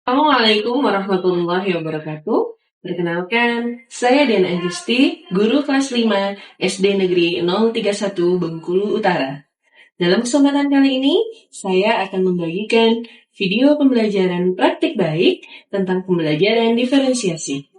Assalamualaikum warahmatullahi wabarakatuh. Perkenalkan, saya Dian Agusti, guru kelas 5 SD Negeri 031 Bengkulu Utara. Dalam kesempatan kali ini, saya akan membagikan video pembelajaran praktik baik tentang pembelajaran diferensiasi.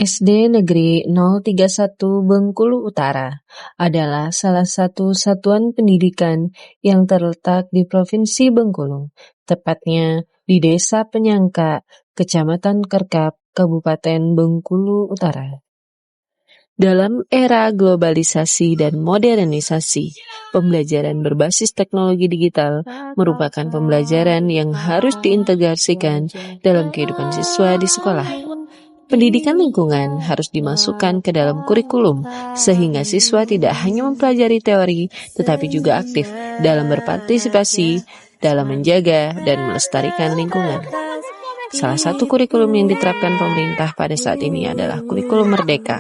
SD Negeri 031 Bengkulu Utara adalah salah satu satuan pendidikan yang terletak di Provinsi Bengkulu, tepatnya di Desa Penyangka, Kecamatan Kerkap, Kabupaten Bengkulu Utara. Dalam era globalisasi dan modernisasi, pembelajaran berbasis teknologi digital merupakan pembelajaran yang harus diintegrasikan dalam kehidupan siswa di sekolah. Pendidikan lingkungan harus dimasukkan ke dalam kurikulum, sehingga siswa tidak hanya mempelajari teori, tetapi juga aktif dalam berpartisipasi dalam menjaga dan melestarikan lingkungan. Salah satu kurikulum yang diterapkan pemerintah pada saat ini adalah kurikulum Merdeka.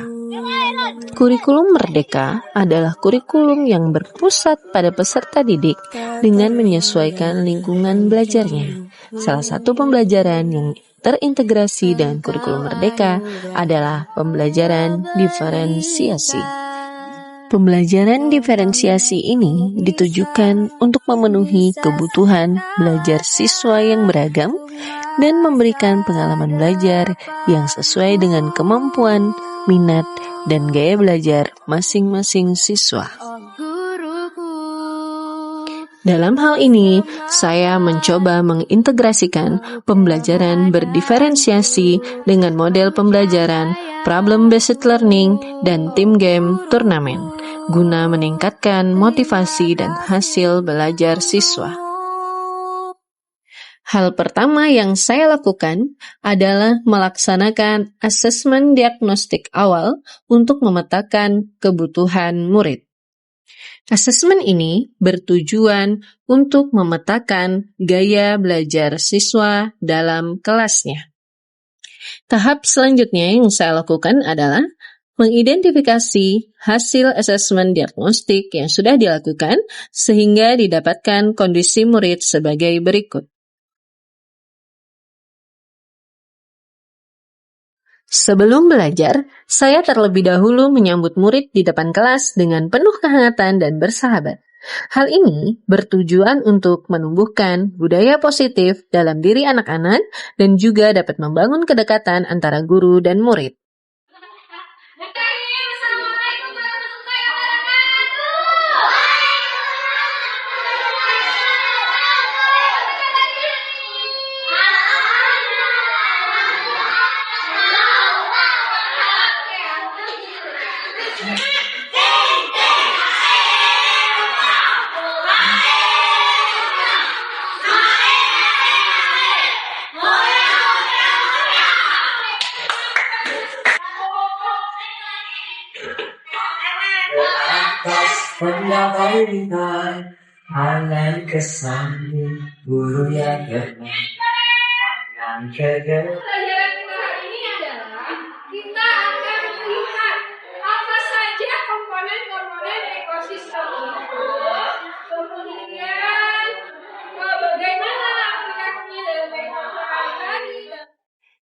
Kurikulum Merdeka adalah kurikulum yang berpusat pada peserta didik dengan menyesuaikan lingkungan belajarnya. Salah satu pembelajaran yang terintegrasi dengan kurikulum Merdeka adalah pembelajaran diferensiasi. Pembelajaran diferensiasi ini ditujukan untuk memenuhi kebutuhan belajar siswa yang beragam dan memberikan pengalaman belajar yang sesuai dengan kemampuan, minat, dan gaya belajar masing-masing siswa. Dalam hal ini, saya mencoba mengintegrasikan pembelajaran berdiferensiasi dengan model pembelajaran problem-based learning dan team game turnamen, guna meningkatkan motivasi dan hasil belajar siswa. Hal pertama yang saya lakukan adalah melaksanakan asesmen diagnostik awal untuk memetakan kebutuhan murid. Asesmen ini bertujuan untuk memetakan gaya belajar siswa dalam kelasnya. Tahap selanjutnya yang saya lakukan adalah mengidentifikasi hasil asesmen diagnostik yang sudah dilakukan sehingga didapatkan kondisi murid sebagai berikut. Sebelum belajar, saya terlebih dahulu menyambut murid di depan kelas dengan penuh kehangatan dan bersahabat. Hal ini bertujuan untuk menumbuhkan budaya positif dalam diri anak-anak dan juga dapat membangun kedekatan antara guru dan murid. Anak kesamping guru yang tenang Pelajaran kita hari ini adalah kita akan melihat apa saja komponen-komponen ekosistem itu, kemudian bagaimana aplikasinya dalam kehidupan sehari-hari.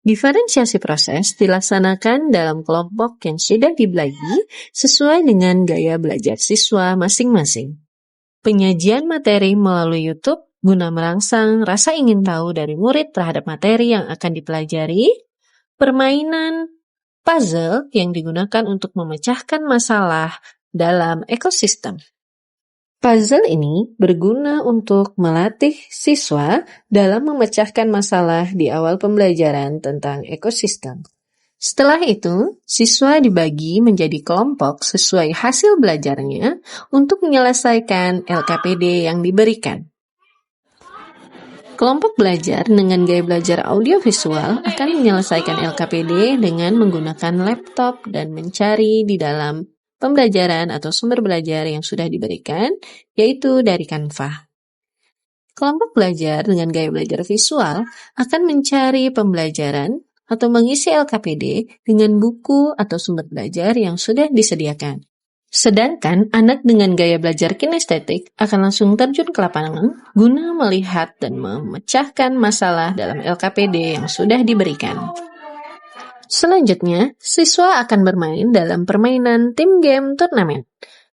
Diferensiasi proses dilaksanakan dalam kelompok yang sudah dibagi sesuai dengan gaya belajar siswa masing-masing. Penyajian materi melalui YouTube guna merangsang rasa ingin tahu dari murid terhadap materi yang akan dipelajari, permainan puzzle yang digunakan untuk memecahkan masalah dalam ekosistem. Puzzle ini berguna untuk melatih siswa dalam memecahkan masalah di awal pembelajaran tentang ekosistem. Setelah itu, siswa dibagi menjadi kelompok sesuai hasil belajarnya untuk menyelesaikan LKPD yang diberikan. Kelompok belajar dengan gaya belajar audiovisual akan menyelesaikan LKPD dengan menggunakan laptop dan mencari di dalam pembelajaran atau sumber belajar yang sudah diberikan, yaitu dari Canva. Kelompok belajar dengan gaya belajar visual akan mencari pembelajaran atau mengisi LKPD dengan buku atau sumber belajar yang sudah disediakan. Sedangkan anak dengan gaya belajar kinestetik akan langsung terjun ke lapangan guna melihat dan memecahkan masalah dalam LKPD yang sudah diberikan. Selanjutnya, siswa akan bermain dalam permainan tim game turnamen.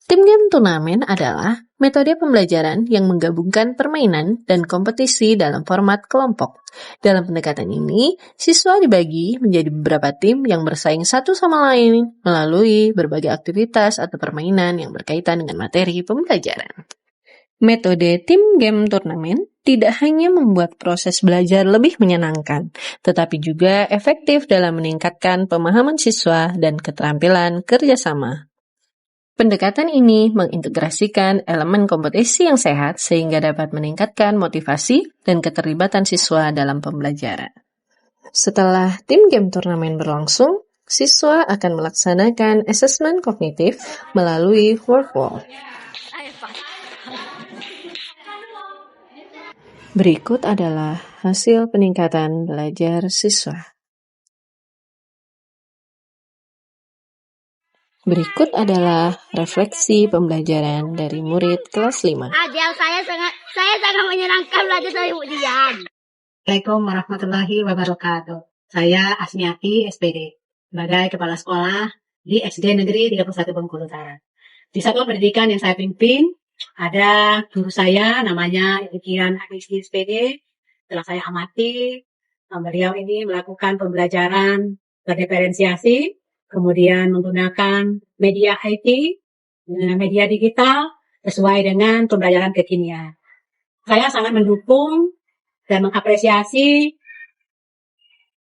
Tim game turnamen adalah metode pembelajaran yang menggabungkan permainan dan kompetisi dalam format kelompok. Dalam pendekatan ini, siswa dibagi menjadi beberapa tim yang bersaing satu sama lain melalui berbagai aktivitas atau permainan yang berkaitan dengan materi pembelajaran. Metode tim game turnamen tidak hanya membuat proses belajar lebih menyenangkan, tetapi juga efektif dalam meningkatkan pemahaman siswa dan keterampilan kerjasama. Pendekatan ini mengintegrasikan elemen kompetisi yang sehat sehingga dapat meningkatkan motivasi dan keterlibatan siswa dalam pembelajaran. Setelah tim game turnamen berlangsung, siswa akan melaksanakan asesmen kognitif melalui workwall. Berikut adalah hasil peningkatan belajar siswa. Berikut adalah refleksi pembelajaran dari murid kelas 5. Saya sangat menyenangkan belajar sama Ibu Dian. Assalamualaikum warahmatullahi wabarakatuh. Saya Asmiati, SPD, sebagai Kepala Sekolah di SD Negeri 31 Bengkulu Utara. Di satuan pendidikan yang saya pimpin, ada guru saya namanya Ibu Kiran Agnisti SPD. Setelah saya amati, beliau ini melakukan pembelajaran berdiferensiasi, kemudian menggunakan media IT, media digital, sesuai dengan pembelajaran kekinian. Saya sangat mendukung dan mengapresiasi.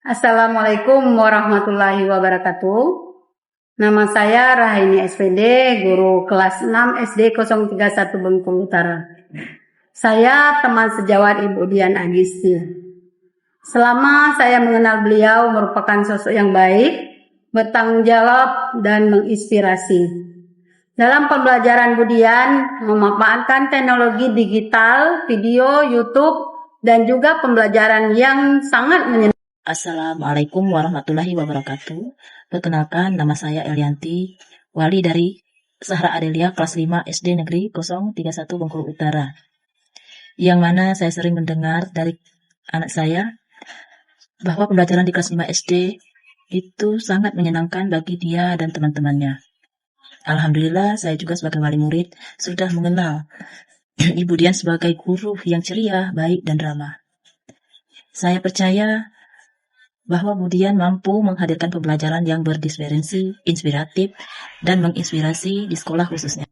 Assalamualaikum warahmatullahi wabarakatuh. Nama saya Rahini SPD, guru kelas 6 SD 031 Bengkulu Utara. Saya teman sejawat Ibu Dian Agisti. Selama saya mengenal beliau merupakan sosok yang baik, bertanggung jawab dan menginspirasi. Dalam pembelajaran Bu Dian memanfaatkan teknologi digital, video, YouTube, dan juga pembelajaran yang sangat menyenangkan. Assalamualaikum warahmatullahi wabarakatuh. Perkenalkan, nama saya Elianti, wali dari Sahra Adelia kelas 5 SD Negeri 031 Bengkulu Utara. Yang mana saya sering mendengar dari anak saya bahwa pembelajaran di kelas 5 SD itu sangat menyenangkan bagi dia dan teman-temannya. Alhamdulillah, saya juga sebagai wali murid sudah mengenal Ibu Dian sebagai guru yang ceria, baik, dan ramah. Saya percaya bahwa Bu Dian mampu menghadirkan pembelajaran yang berdiferensi, inspiratif, dan menginspirasi di sekolah khususnya.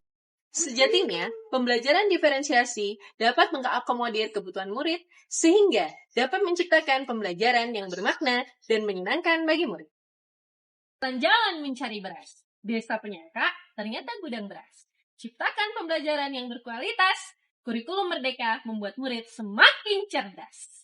Sejatinya, pembelajaran diferensiasi dapat mengakomodir kebutuhan murid sehingga dapat menciptakan pembelajaran yang bermakna dan menyenangkan bagi murid. Jalan mencari beras. Desa penyangka ternyata gudang beras. Ciptakan pembelajaran yang berkualitas. Kurikulum Merdeka membuat murid semakin cerdas.